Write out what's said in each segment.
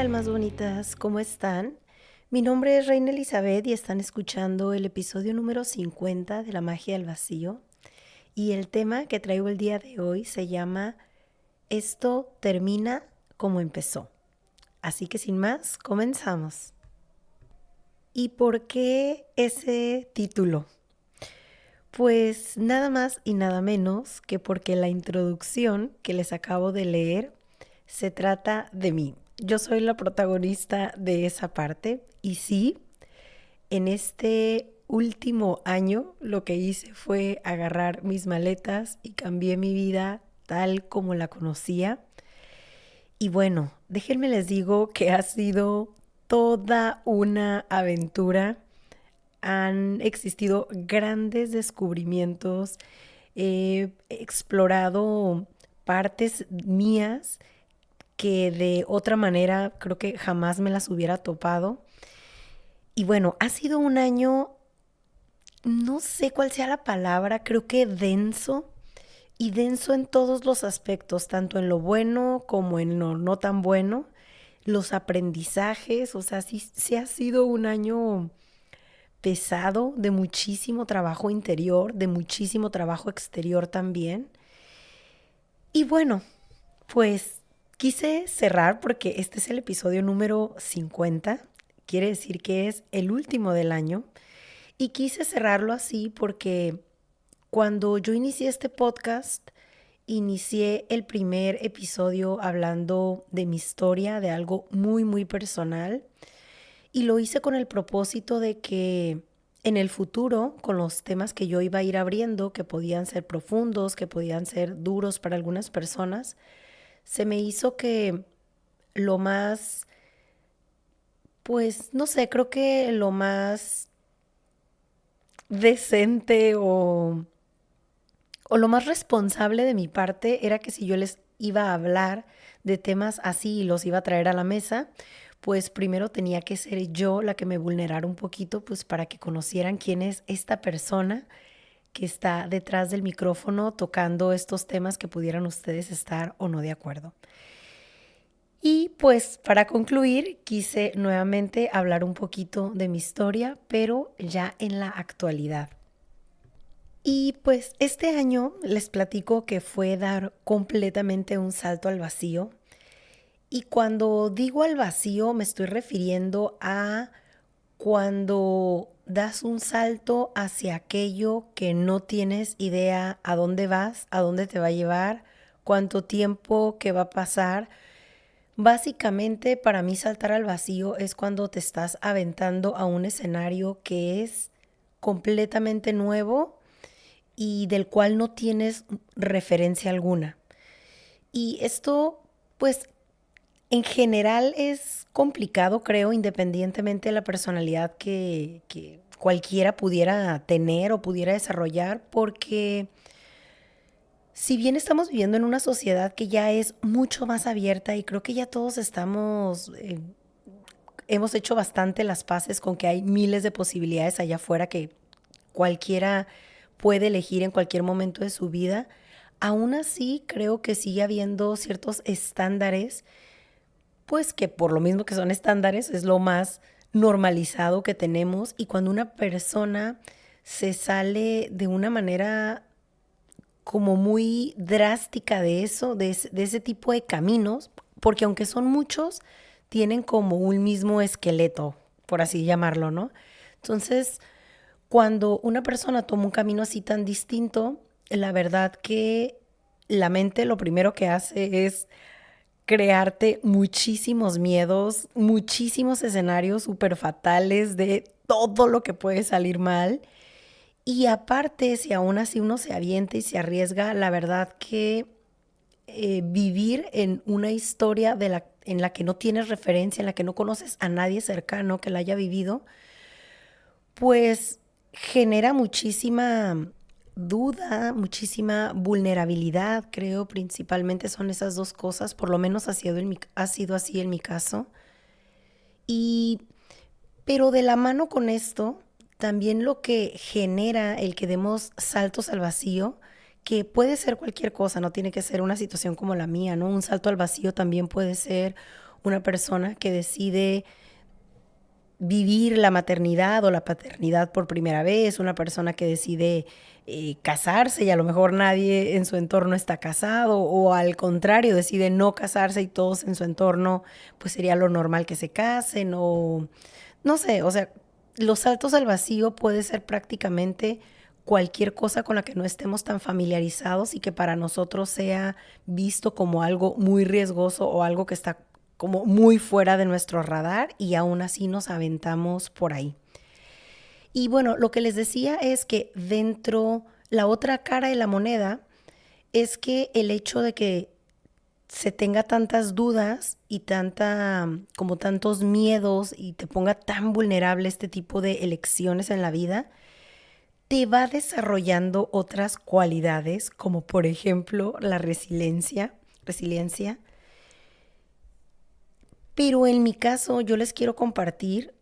almas bonitas, ¿cómo están? Mi nombre es Reina Elizabeth y están escuchando el episodio número 50 de La Magia del Vacío. Y el tema que traigo el día de hoy se llama Esto termina como empezó. Así que sin más, comenzamos. ¿Y por qué ese título? Pues nada más y nada menos que porque la introducción que les acabo de leer se trata de mí. Yo soy la protagonista de esa parte y sí, en este último año lo que hice fue agarrar mis maletas y cambié mi vida tal como la conocía. Y bueno, déjenme les digo que ha sido toda una aventura. Han existido grandes descubrimientos. He explorado partes mías que de otra manera creo que jamás me las hubiera topado. Y bueno, ha sido un año, no sé cuál sea la palabra, creo que denso, y denso en todos los aspectos, tanto en lo bueno como en lo no tan bueno, los aprendizajes, o sea, sí ha sido un año pesado, de muchísimo trabajo interior, de muchísimo trabajo exterior también. Y bueno, pues quise cerrar porque este es el episodio número 50, quiere decir que es el último del año, y quise cerrarlo así porque cuando yo inicié este podcast, inicié el primer episodio hablando de mi historia, de algo muy, muy personal, y lo hice con el propósito de que en el futuro, con los temas que yo iba a ir abriendo, que podían ser profundos, que podían ser duros para algunas personas, se me hizo que lo más, pues no sé, creo que lo más decente o lo más responsable de mi parte era que si yo les iba a hablar de temas así y los iba a traer a la mesa, pues primero tenía que ser yo la que me vulnerara un poquito, pues para que conocieran quién es esta persona que está detrás del micrófono tocando estos temas que pudieran ustedes estar o no de acuerdo. Y pues para concluir, quise nuevamente hablar un poquito de mi historia, pero ya en la actualidad. Y pues este año les platico que fue dar completamente un salto al vacío. Y cuando digo al vacío me estoy refiriendo a cuando das un salto hacia aquello que no tienes idea a dónde vas, a dónde te va a llevar, cuánto tiempo que va a pasar. Básicamente, para mí saltar al vacío es cuando te estás aventando a un escenario que es completamente nuevo y del cual no tienes referencia alguna. Y esto, pues, en general es complicado, creo, independientemente de la personalidad que cualquiera pudiera tener o pudiera desarrollar, porque si bien estamos viviendo en una sociedad que ya es mucho más abierta y creo que ya todos hemos hecho bastante las paces con que hay miles de posibilidades allá afuera que cualquiera puede elegir en cualquier momento de su vida, aún así creo que sigue habiendo ciertos estándares, pues que por lo mismo que son estándares es lo más normalizado que tenemos, y cuando una persona se sale de una manera como muy drástica de eso, de ese tipo de caminos, porque aunque son muchos, tienen como un mismo esqueleto, por así llamarlo, ¿no? Entonces, cuando una persona toma un camino así tan distinto, la verdad que la mente lo primero que hace es crearte muchísimos miedos, muchísimos escenarios súper fatales de todo lo que puede salir mal. Y aparte, si aún así uno se avienta y se arriesga, la verdad que vivir en una historia en la que no tienes referencia, en la que no conoces a nadie cercano que la haya vivido, pues genera muchísima duda, muchísima vulnerabilidad, creo, principalmente son esas dos cosas, por lo menos ha sido así en mi caso. Y, pero de la mano con esto, también lo que genera el que demos saltos al vacío, que puede ser cualquier cosa, no tiene que ser una situación como la mía, ¿no? Un salto al vacío también puede ser una persona que decide vivir la maternidad o la paternidad por primera vez, una persona que decide casarse y a lo mejor nadie en su entorno está casado o al contrario decide no casarse y todos en su entorno pues sería lo normal que se casen o no sé, o sea, los saltos al vacío puede ser prácticamente cualquier cosa con la que no estemos tan familiarizados y que para nosotros sea visto como algo muy riesgoso o algo que está como muy fuera de nuestro radar y aún así nos aventamos por ahí. Y bueno, lo que les decía es que dentro, la otra cara de la moneda es que el hecho de que se tenga tantas dudas y como tantos miedos y te ponga tan vulnerable este tipo de elecciones en la vida, te va desarrollando otras cualidades, como por ejemplo la resiliencia. Pero en mi caso, yo les quiero compartir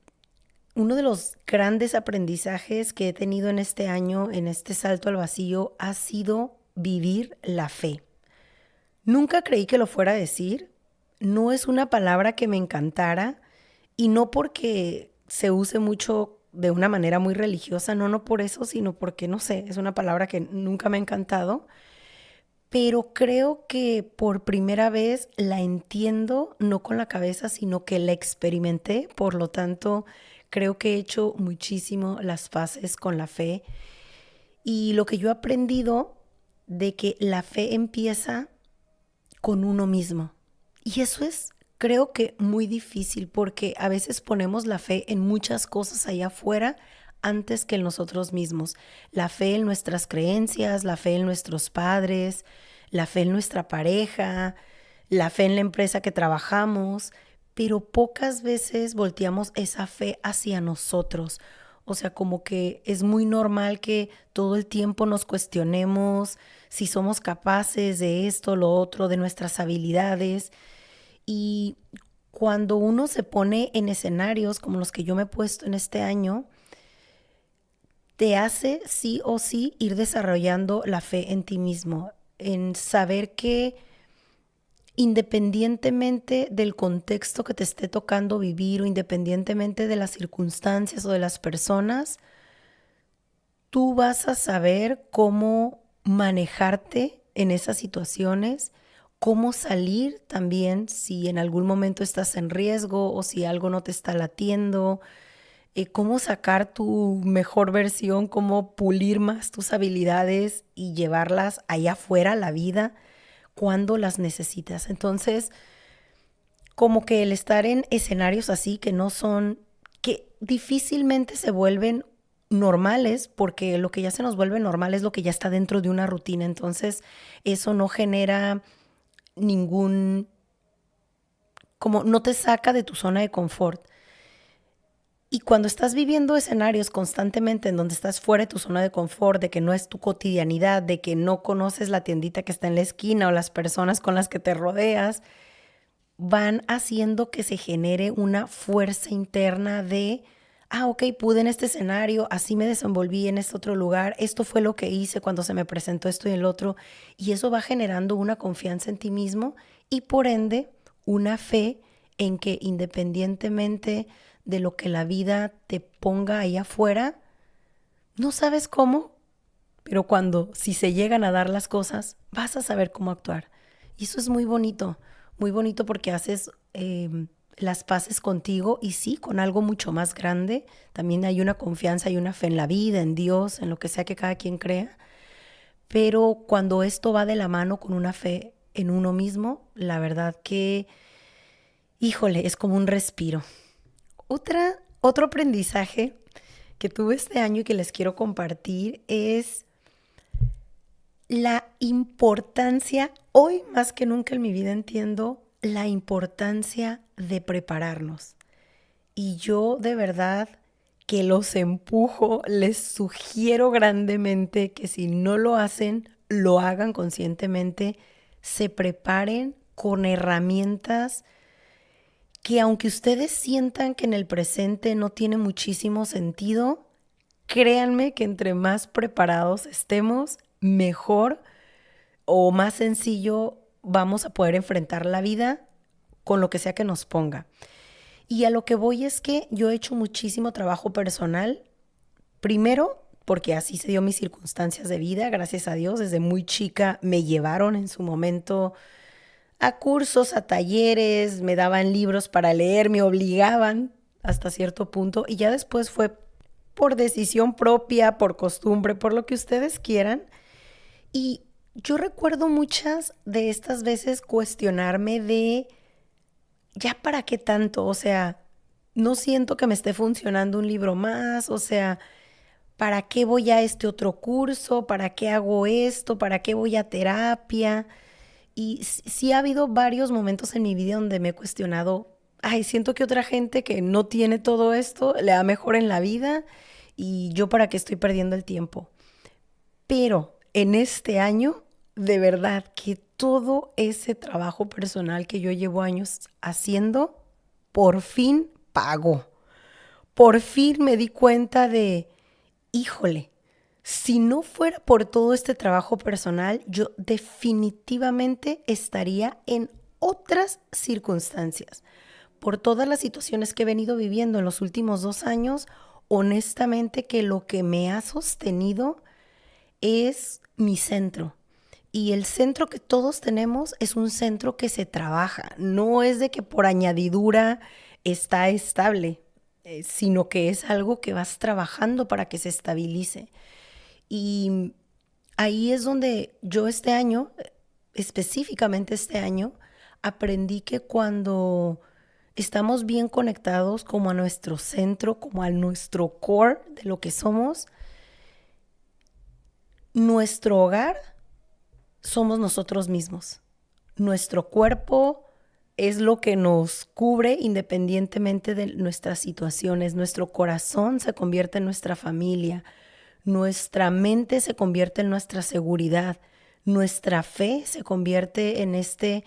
uno de los grandes aprendizajes que he tenido en este año, en este salto al vacío, ha sido vivir la fe. Nunca creí que lo fuera a decir, no es una palabra que me encantara y no porque se use mucho de una manera muy religiosa, no por eso, sino porque, no sé, es una palabra que nunca me ha encantado, pero creo que por primera vez la entiendo, no con la cabeza, sino que la experimenté, por lo tanto, creo que he hecho muchísimo las paces con la fe y lo que yo he aprendido de que la fe empieza con uno mismo. Y eso es, creo que muy difícil porque a veces ponemos la fe en muchas cosas allá afuera antes que en nosotros mismos. La fe en nuestras creencias, la fe en nuestros padres, la fe en nuestra pareja, la fe en la empresa que trabajamos, pero pocas veces volteamos esa fe hacia nosotros. O sea, como que es muy normal que todo el tiempo nos cuestionemos si somos capaces de esto, lo otro, de nuestras habilidades. Y cuando uno se pone en escenarios como los que yo me he puesto en este año, te hace sí o sí ir desarrollando la fe en ti mismo, en saber que independientemente del contexto que te esté tocando vivir o independientemente de las circunstancias o de las personas, tú vas a saber cómo manejarte en esas situaciones, cómo salir también si en algún momento estás en riesgo o si algo no te está latiendo, cómo sacar tu mejor versión, cómo pulir más tus habilidades y llevarlas allá afuera a la vida cuando las necesitas. Entonces, como que el estar en escenarios así que no son, que difícilmente se vuelven normales, porque lo que ya se nos vuelve normal es lo que ya está dentro de una rutina. Entonces, eso no genera ningún, como no te saca de tu zona de confort. Y cuando estás viviendo escenarios constantemente en donde estás fuera de tu zona de confort, de que no es tu cotidianidad, de que no conoces la tiendita que está en la esquina o las personas con las que te rodeas, van haciendo que se genere una fuerza interna de, ok, pude en este escenario, así me desenvolví en este otro lugar, esto fue lo que hice cuando se me presentó esto y el otro, y eso va generando una confianza en ti mismo y por ende una fe en que independientemente de lo que la vida te ponga ahí afuera, no sabes cómo, pero si se llegan a dar las cosas, vas a saber cómo actuar. Y eso es muy bonito porque haces las paces contigo y sí, con algo mucho más grande. También hay una confianza y una fe en la vida, en Dios, en lo que sea que cada quien crea. Pero cuando esto va de la mano con una fe en uno mismo, la verdad que, híjole, es como un respiro. Otro aprendizaje que tuve este año y que les quiero compartir es la importancia, hoy más que nunca en mi vida entiendo la importancia de prepararnos. Y yo de verdad que los empujo, les sugiero grandemente que si no lo hacen, lo hagan conscientemente, se preparen con herramientas que aunque ustedes sientan que en el presente no tiene muchísimo sentido, créanme que entre más preparados estemos, mejor o más sencillo vamos a poder enfrentar la vida con lo que sea que nos ponga. Y a lo que voy es que yo he hecho muchísimo trabajo personal. Primero, porque así se dio mis circunstancias de vida, gracias a Dios. Desde muy chica me llevaron en su momento a cursos, a talleres, me daban libros para leer, me obligaban hasta cierto punto. Y ya después fue por decisión propia, por costumbre, por lo que ustedes quieran. Y yo recuerdo muchas de estas veces cuestionarme de, ¿ya para qué tanto? O sea, no siento que me esté funcionando un libro más, o sea, ¿para qué voy a este otro curso? ¿Para qué hago esto? ¿Para qué voy a terapia? Y sí ha habido varios momentos en mi vida donde me he cuestionado, ay, siento que otra gente que no tiene todo esto le va mejor en la vida y yo para qué estoy perdiendo el tiempo. Pero en este año, de verdad que todo ese trabajo personal que yo llevo años haciendo, por fin pagó. Por fin me di cuenta de, híjole, si no fuera por todo este trabajo personal, yo definitivamente estaría en otras circunstancias. Por todas las situaciones que he venido viviendo en los últimos 2 años, honestamente que lo que me ha sostenido es mi centro. Y el centro que todos tenemos es un centro que se trabaja. No es de que por añadidura está estable, sino que es algo que vas trabajando para que se estabilice. Y ahí es donde yo este año, específicamente este año, aprendí que cuando estamos bien conectados como a nuestro centro, como a nuestro core de lo que somos, nuestro hogar somos nosotros mismos. Nuestro cuerpo es lo que nos cubre independientemente de nuestras situaciones. Nuestro corazón se convierte en nuestra familia. Nuestra mente se convierte en nuestra seguridad. Nuestra fe se convierte en este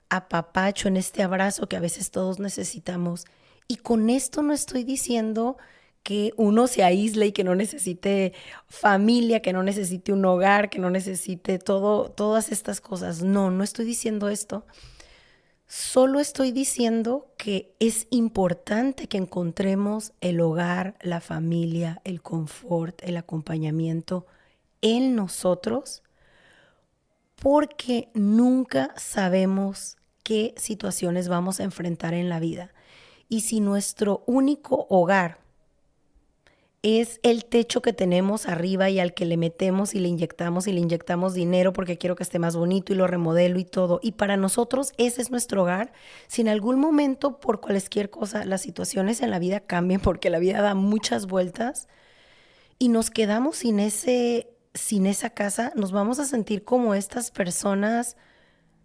apapacho, en este abrazo que a veces todos necesitamos. Y con esto no estoy diciendo que uno se aísle y que no necesite familia, que no necesite un hogar, que no necesite todas estas cosas. No, no estoy diciendo esto. Solo estoy diciendo que es importante que encontremos el hogar, la familia, el confort, el acompañamiento en nosotros, porque nunca sabemos qué situaciones vamos a enfrentar en la vida. Y si nuestro único hogar es el techo que tenemos arriba y al que le metemos y le inyectamos dinero porque quiero que esté más bonito y lo remodelo y todo. Y para nosotros ese es nuestro hogar. Si en algún momento por cualquier cosa las situaciones en la vida cambian porque la vida da muchas vueltas y nos quedamos sin esa casa, nos vamos a sentir como estas personas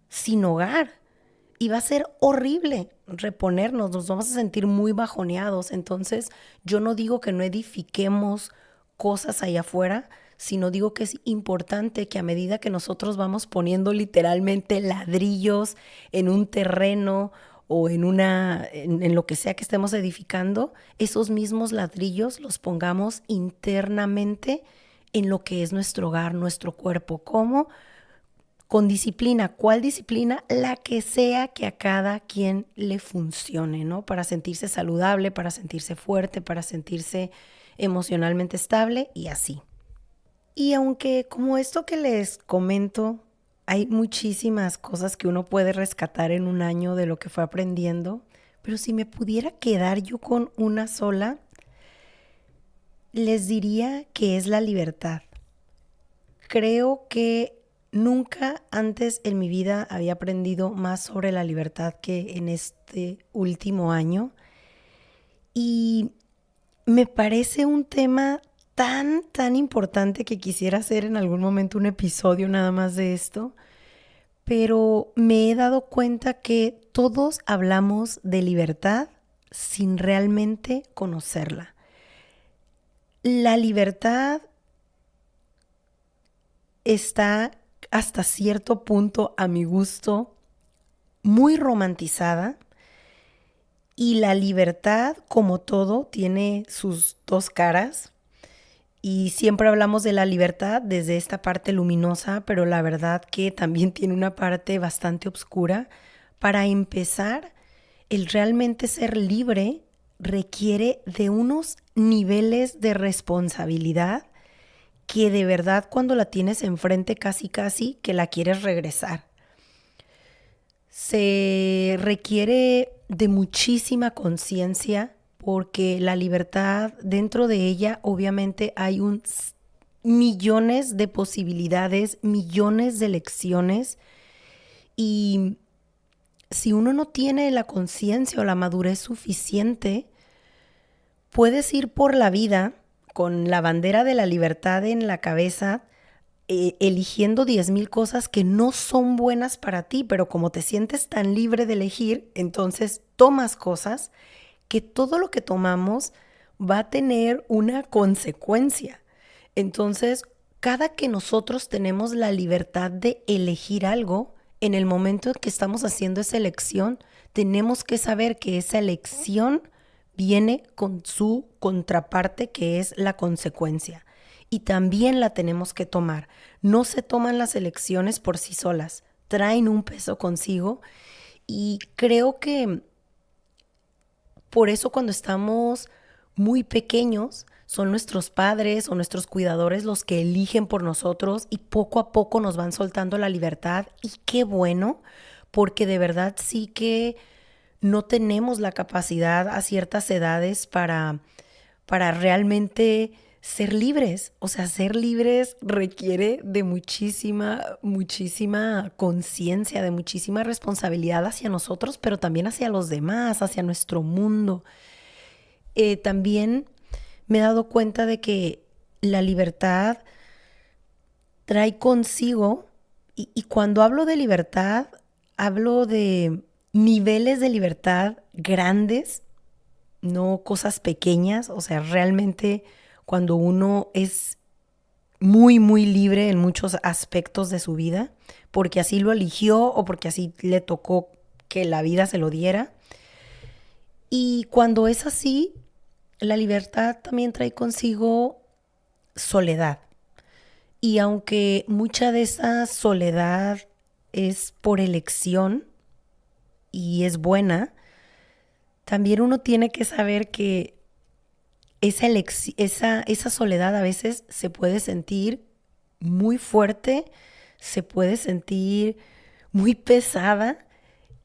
sin hogar. Y va a ser horrible reponernos, nos vamos a sentir muy bajoneados. Entonces, yo no digo que no edifiquemos cosas allá afuera, sino digo que es importante que a medida que nosotros vamos poniendo literalmente ladrillos en un terreno o en lo que sea que estemos edificando, esos mismos ladrillos los pongamos internamente en lo que es nuestro hogar, nuestro cuerpo. ¿Cómo? Con disciplina. ¿Cuál disciplina? La que sea que a cada quien le funcione, ¿no? Para sentirse saludable, para sentirse fuerte, para sentirse emocionalmente estable y así. Y aunque como esto que les comento, hay muchísimas cosas que uno puede rescatar en un año de lo que fue aprendiendo, pero si me pudiera quedar yo con una sola, les diría que es la libertad. Creo que nunca antes en mi vida había aprendido más sobre la libertad que en este último año y me parece un tema tan importante que quisiera hacer en algún momento un episodio nada más de esto, pero me he dado cuenta que todos hablamos de libertad sin realmente conocerla. La libertad está hasta cierto punto, a mi gusto, muy romantizada y la libertad, como todo, tiene sus dos caras y siempre hablamos de la libertad desde esta parte luminosa, pero la verdad que también tiene una parte bastante oscura. Para empezar, el realmente ser libre requiere de unos niveles de responsabilidad que de verdad cuando la tienes enfrente casi que la quieres regresar. Se requiere de muchísima conciencia porque la libertad dentro de ella obviamente hay millones de posibilidades, millones de elecciones y si uno no tiene la conciencia o la madurez suficiente, puedes ir por la vida con la bandera de la libertad en la cabeza, eligiendo 10,000 cosas que no son buenas para ti, pero como te sientes tan libre de elegir, entonces tomas cosas que todo lo que tomamos va a tener una consecuencia. Entonces, cada que nosotros tenemos la libertad de elegir algo, en el momento en que estamos haciendo esa elección, tenemos que saber que esa elección viene con su contraparte, que es la consecuencia. Y también la tenemos que tomar. No se toman las elecciones por sí solas, traen un peso consigo y creo que por eso cuando estamos muy pequeños, son nuestros padres o nuestros cuidadores los que eligen por nosotros y poco a poco nos van soltando la libertad. Y qué bueno, porque de verdad sí que no tenemos la capacidad a ciertas edades para realmente ser libres. O sea, ser libres requiere de muchísima conciencia, de muchísima responsabilidad hacia nosotros, pero también hacia los demás, hacia nuestro mundo. También me he dado cuenta de que la libertad trae consigo, y cuando hablo de libertad, hablo de niveles de libertad grandes, no cosas pequeñas. O sea, realmente cuando uno es muy libre en muchos aspectos de su vida, porque así lo eligió o porque así le tocó que la vida se lo diera. Y cuando es así, la libertad también trae consigo soledad. Y aunque mucha de esa soledad es por elección y es buena, también uno tiene que saber que esa soledad a veces se puede sentir muy fuerte, se puede sentir muy pesada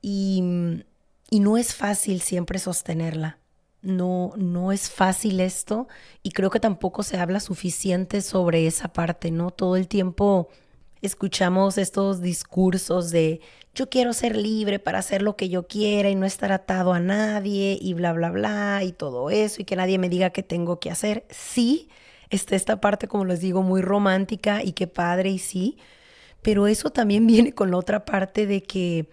y, y no es fácil siempre sostenerla. No es fácil esto y creo que tampoco se habla suficiente sobre esa parte, ¿no? Todo el tiempo escuchamos estos discursos de yo quiero ser libre para hacer lo que yo quiera y no estar atado a nadie y bla, bla, bla y todo eso y que nadie me diga qué tengo que hacer. Sí, está esta parte, como les digo, muy romántica y qué padre y sí, pero eso también viene con la otra parte de que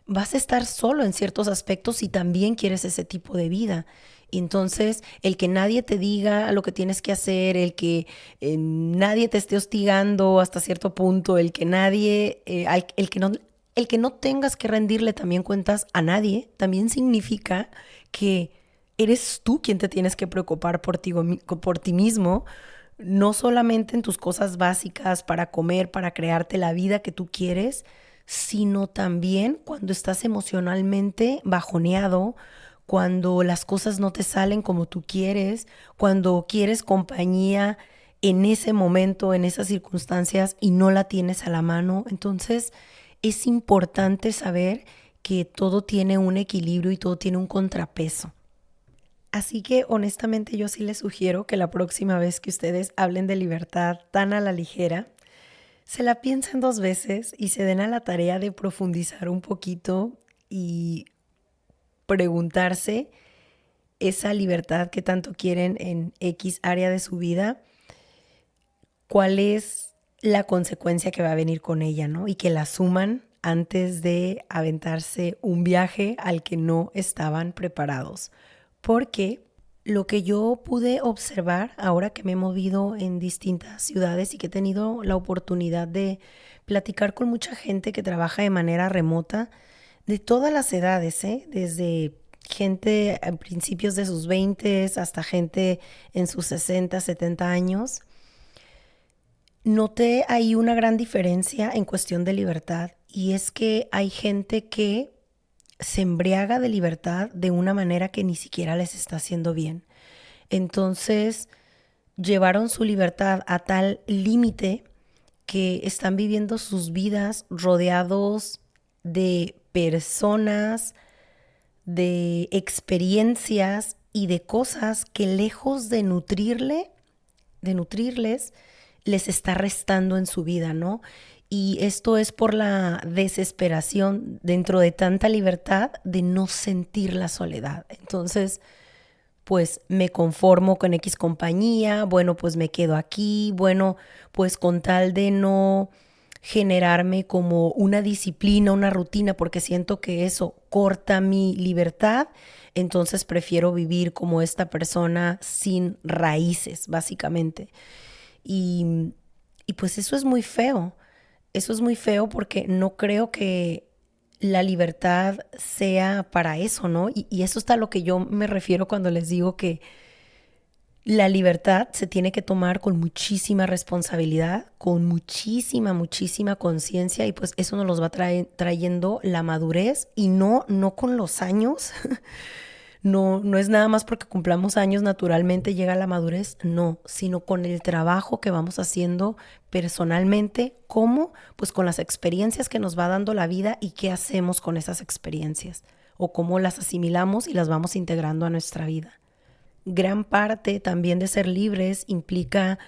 vas a estar solo en ciertos aspectos si también quieres ese tipo de vida. Entonces, el que nadie te diga lo que tienes que hacer, el que nadie te esté hostigando hasta cierto punto, el que nadie, el que no tengas que rendirle también cuentas a nadie, también significa que eres tú quien te tienes que preocupar por ti mismo, no solamente en tus cosas básicas para comer, para crearte la vida que tú quieres, sino también cuando estás emocionalmente bajoneado, cuando las cosas no te salen como tú quieres, cuando quieres compañía en ese momento, en esas circunstancias y no la tienes a la mano. Entonces es importante saber que todo tiene un equilibrio y todo tiene un contrapeso. Así que honestamente yo sí les sugiero que la próxima vez que ustedes hablen de libertad tan a la ligera, se la piensen 2 veces y se den a la tarea de profundizar un poquito y preguntarse esa libertad que tanto quieren en X área de su vida, cuál es la consecuencia que va a venir con ella, ¿no? Y que la suman antes de aventarse un viaje al que no estaban preparados. Porque lo que yo pude observar ahora que me he movido en distintas ciudades y que he tenido la oportunidad de platicar con mucha gente que trabaja de manera remota, de todas las edades, ¿eh? Desde gente a principios de sus 20 hasta gente en sus 60, 70 años, noté ahí una gran diferencia en cuestión de libertad y es que hay gente que se embriaga de libertad de una manera que ni siquiera les está haciendo bien. Entonces, llevaron su libertad a tal límite que están viviendo sus vidas rodeados de personas, de experiencias y de cosas que lejos de nutrirles, les está restando en su vida, ¿no? Y esto es por la desesperación dentro de tanta libertad de no sentir la soledad. Entonces, pues me conformo con X compañía, bueno, pues me quedo aquí, bueno, pues con tal de no generarme como una disciplina, una rutina, porque siento que eso corta mi libertad, entonces prefiero vivir como esta persona sin raíces, básicamente. Y, y pues eso es muy feo porque no creo que la libertad sea para eso, ¿no? Y eso está a lo que yo me refiero cuando les digo que la libertad se tiene que tomar con muchísima responsabilidad, con muchísima conciencia y pues eso nos los va trayendo la madurez y no con los años. No es nada más porque cumplamos años naturalmente llega la madurez, no, sino con el trabajo que vamos haciendo personalmente, ¿cómo? Pues con las experiencias que nos va dando la vida y qué hacemos con esas experiencias o cómo las asimilamos y las vamos integrando a nuestra vida. Gran parte también de ser libres implica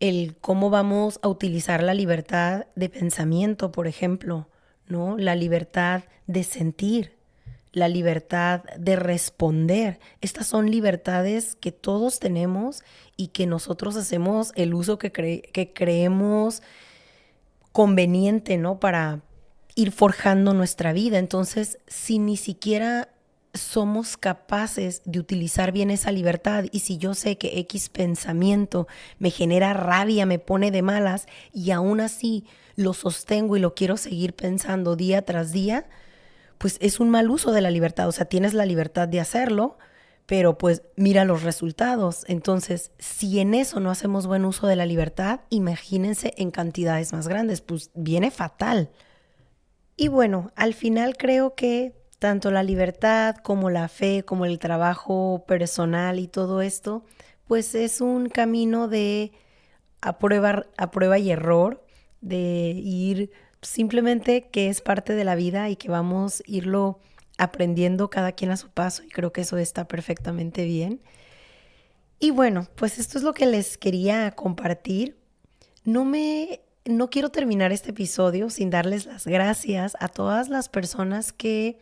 el cómo vamos a utilizar la libertad de pensamiento, por ejemplo, ¿no? La libertad de sentir, la libertad de responder. Estas son libertades que todos tenemos y que nosotros hacemos el uso que creemos conveniente, ¿no? Para ir forjando nuestra vida. Entonces, si ni siquiera somos capaces de utilizar bien esa libertad y si yo sé que X pensamiento me genera rabia, me pone de malas y aún así lo sostengo y lo quiero seguir pensando día tras día, pues es un mal uso de la libertad. O sea, tienes la libertad de hacerlo, pero pues mira los resultados. Entonces, si en eso no hacemos buen uso de la libertad, imagínense en cantidades más grandes, pues viene fatal. Y bueno, al final creo que tanto la libertad como la fe, como el trabajo personal y todo esto, pues es un camino de a prueba y error, de ir simplemente que es parte de la vida y que vamos a irlo aprendiendo cada quien a su paso y creo que eso está perfectamente bien. Y bueno, pues esto es lo que les quería compartir. No quiero terminar este episodio sin darles las gracias a todas las personas que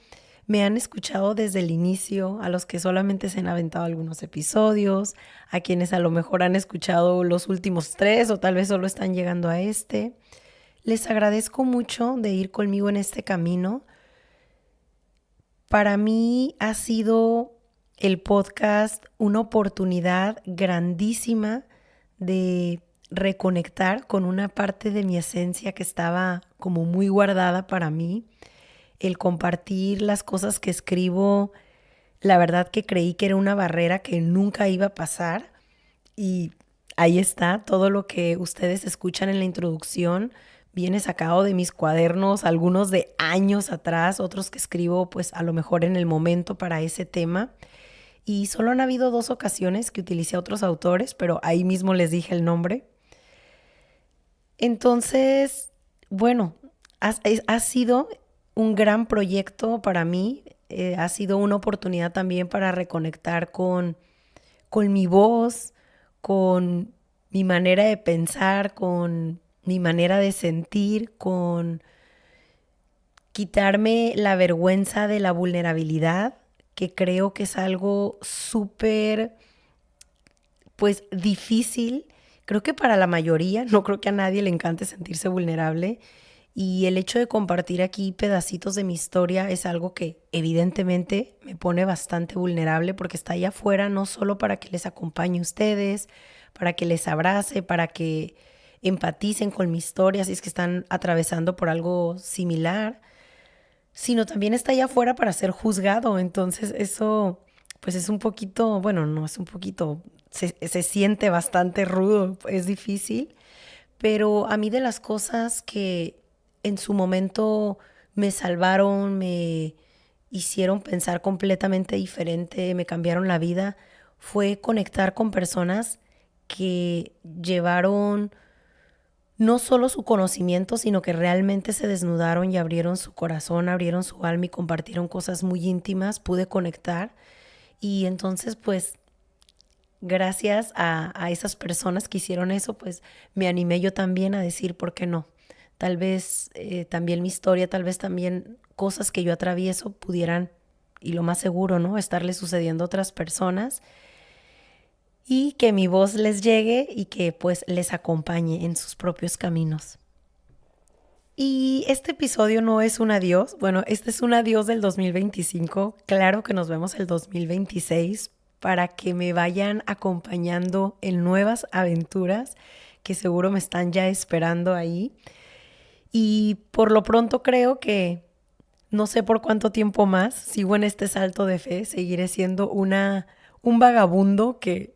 me han escuchado desde el inicio, a los que solamente se han aventado algunos episodios, a quienes a lo mejor han escuchado los últimos 3 o tal vez solo están llegando a este. Les agradezco mucho de ir conmigo en este camino. Para mí ha sido el podcast una oportunidad grandísima de reconectar con una parte de mi esencia que estaba como muy guardada para mí. El compartir las cosas que escribo, la verdad que creí que era una barrera que nunca iba a pasar y ahí está, todo lo que ustedes escuchan en la introducción viene sacado de mis cuadernos, algunos de años atrás, otros que escribo pues a lo mejor en el momento para ese tema. Y solo han habido 2 ocasiones que utilicé a otros autores, pero ahí mismo les dije el nombre. Entonces, bueno, ha sido un gran proyecto para mí, ha sido una oportunidad también para reconectar con mi voz, con mi manera de pensar, con mi manera de sentir, con quitarme la vergüenza de la vulnerabilidad, que creo que es algo súper, pues difícil. Creo que para la mayoría, no creo que a nadie le encante sentirse vulnerable. Y el hecho de compartir aquí pedacitos de mi historia es algo que evidentemente me pone bastante vulnerable porque está allá afuera no solo para que les acompañe a ustedes, para que les abrace, para que empaticen con mi historia si es que están atravesando por algo similar, sino también está allá afuera para ser juzgado. Entonces eso pues es un poquito, bueno, no es un poquito, se siente bastante rudo, es difícil, pero a mí de las cosas que en su momento me salvaron, me hicieron pensar completamente diferente, me cambiaron la vida, fue conectar con personas que llevaron no solo su conocimiento, sino que realmente se desnudaron y abrieron su corazón, abrieron su alma y compartieron cosas muy íntimas. Pude conectar y entonces pues gracias a esas personas que hicieron eso, pues me animé yo también a decir, ¿por qué no? Tal vez también mi historia, tal vez también cosas que yo atravieso pudieran, y lo más seguro, ¿no? Estarle sucediendo a otras personas y que mi voz les llegue y que pues les acompañe en sus propios caminos. Y este episodio no es un adiós, bueno, este es un adiós del 2025, claro que nos vemos el 2026 para que me vayan acompañando en nuevas aventuras que seguro me están ya esperando ahí. Y por lo pronto creo que no sé por cuánto tiempo más sigo en este salto de fe, seguiré siendo un vagabundo que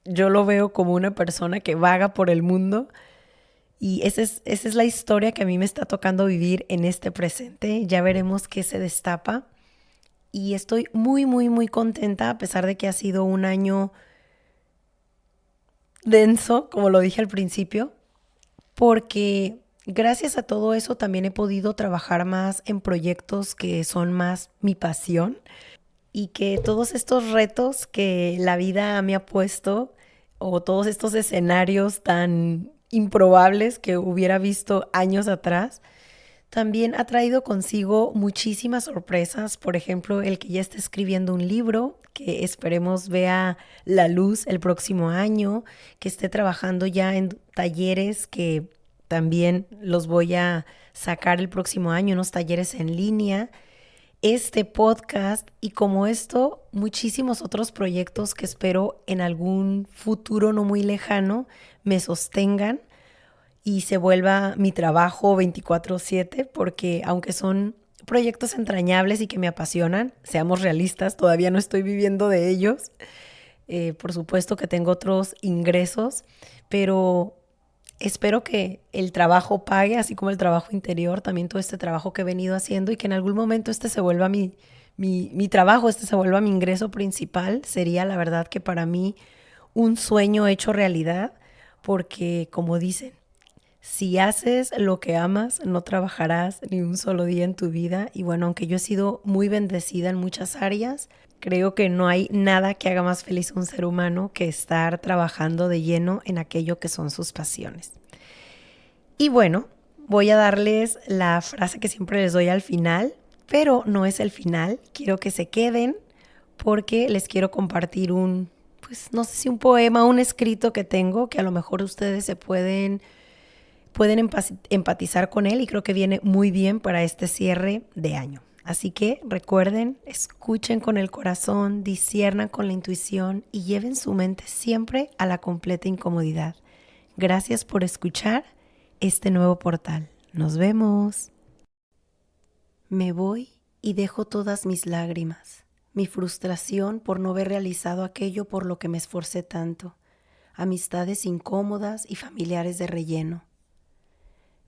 yo lo veo como una persona que vaga por el mundo y esa es la historia que a mí me está tocando vivir en este presente. Ya veremos qué se destapa. Y estoy muy, muy, muy contenta a pesar de que ha sido un año denso, como lo dije al principio, porque gracias a todo eso también he podido trabajar más en proyectos que son más mi pasión y que todos estos retos que la vida me ha puesto o todos estos escenarios tan improbables que hubiera visto años atrás, también ha traído consigo muchísimas sorpresas. Por ejemplo, el que ya está escribiendo un libro que esperemos vea la luz el próximo año, que esté trabajando ya en talleres que también los voy a sacar el próximo año, unos talleres en línea, este podcast y como esto, muchísimos otros proyectos que espero en algún futuro no muy lejano me sostengan y se vuelva mi trabajo 24/7, porque aunque son proyectos entrañables y que me apasionan, seamos realistas, todavía no estoy viviendo de ellos. Por supuesto que tengo otros ingresos, pero espero que el trabajo pague, así como el trabajo interior, también todo este trabajo que he venido haciendo y que en algún momento este se vuelva mi trabajo, este se vuelva mi ingreso principal. Sería la verdad que para mí un sueño hecho realidad, porque como dicen, si haces lo que amas, no trabajarás ni un solo día en tu vida. Y bueno, aunque yo he sido muy bendecida en muchas áreas, creo que no hay nada que haga más feliz a un ser humano que estar trabajando de lleno en aquello que son sus pasiones. Y bueno, voy a darles la frase que siempre les doy al final, pero no es el final. Quiero que se queden porque les quiero compartir pues no sé si un poema, un escrito que tengo que a lo mejor ustedes se pueden empatizar con él y creo que viene muy bien para este cierre de año. Así que recuerden, escuchen con el corazón, disciernan con la intuición y lleven su mente siempre a la completa incomodidad. Gracias por escuchar este nuevo portal. Nos vemos. Me voy y dejo todas mis lágrimas, mi frustración por no haber realizado aquello por lo que me esforcé tanto, amistades incómodas y familiares de relleno.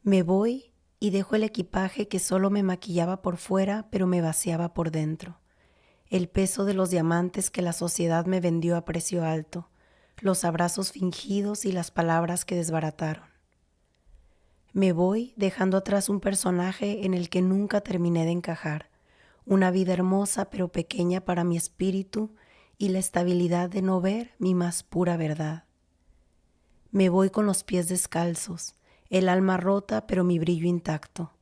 Me voy y dejo el equipaje que solo me maquillaba por fuera, pero me vaciaba por dentro. El peso de los diamantes que la sociedad me vendió a precio alto, los abrazos fingidos y las palabras que desbarataron. Me voy dejando atrás un personaje en el que nunca terminé de encajar, una vida hermosa pero pequeña para mi espíritu y la estabilidad de no ver mi más pura verdad. Me voy con los pies descalzos, el alma rota pero mi brillo intacto.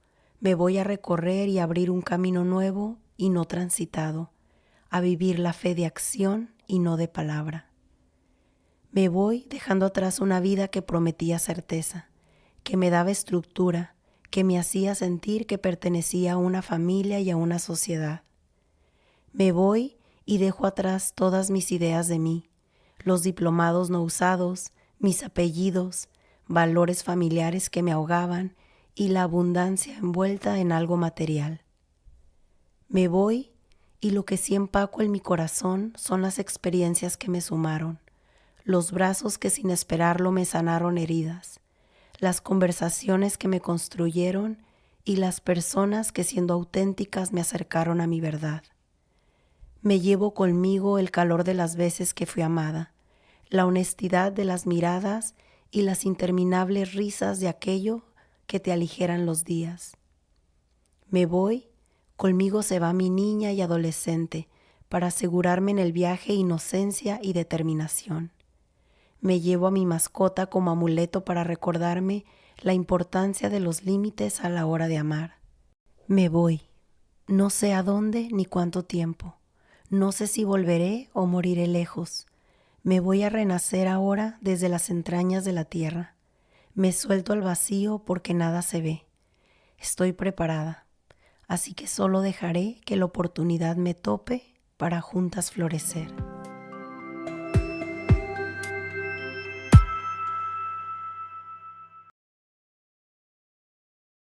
Me voy a recorrer y abrir un camino nuevo y no transitado, a vivir la fe de acción y no de palabra. Me voy dejando atrás una vida que prometía certeza, que me daba estructura, que me hacía sentir que pertenecía a una familia y a una sociedad. Me voy y dejo atrás todas mis ideas de mí, los diplomados no usados, mis apellidos, valores familiares que me ahogaban y la abundancia envuelta en algo material. Me voy y lo que sí empaco en mi corazón son las experiencias que me sumaron, los brazos que sin esperarlo me sanaron heridas, las conversaciones que me construyeron y las personas que siendo auténticas me acercaron a mi verdad. Me llevo conmigo el calor de las veces que fui amada, la honestidad de las miradas y las interminables risas de aquello que te aligeran los días. Me voy, conmigo se va mi niña y adolescente, para asegurarme en el viaje inocencia y determinación. Me llevo a mi mascota como amuleto para recordarme la importancia de los límites a la hora de amar. Me voy, no sé a dónde ni cuánto tiempo, no sé si volveré o moriré lejos. Me voy a renacer ahora desde las entrañas de la tierra. Me suelto al vacío porque nada se ve. Estoy preparada, así que solo dejaré que la oportunidad me tope para juntas florecer.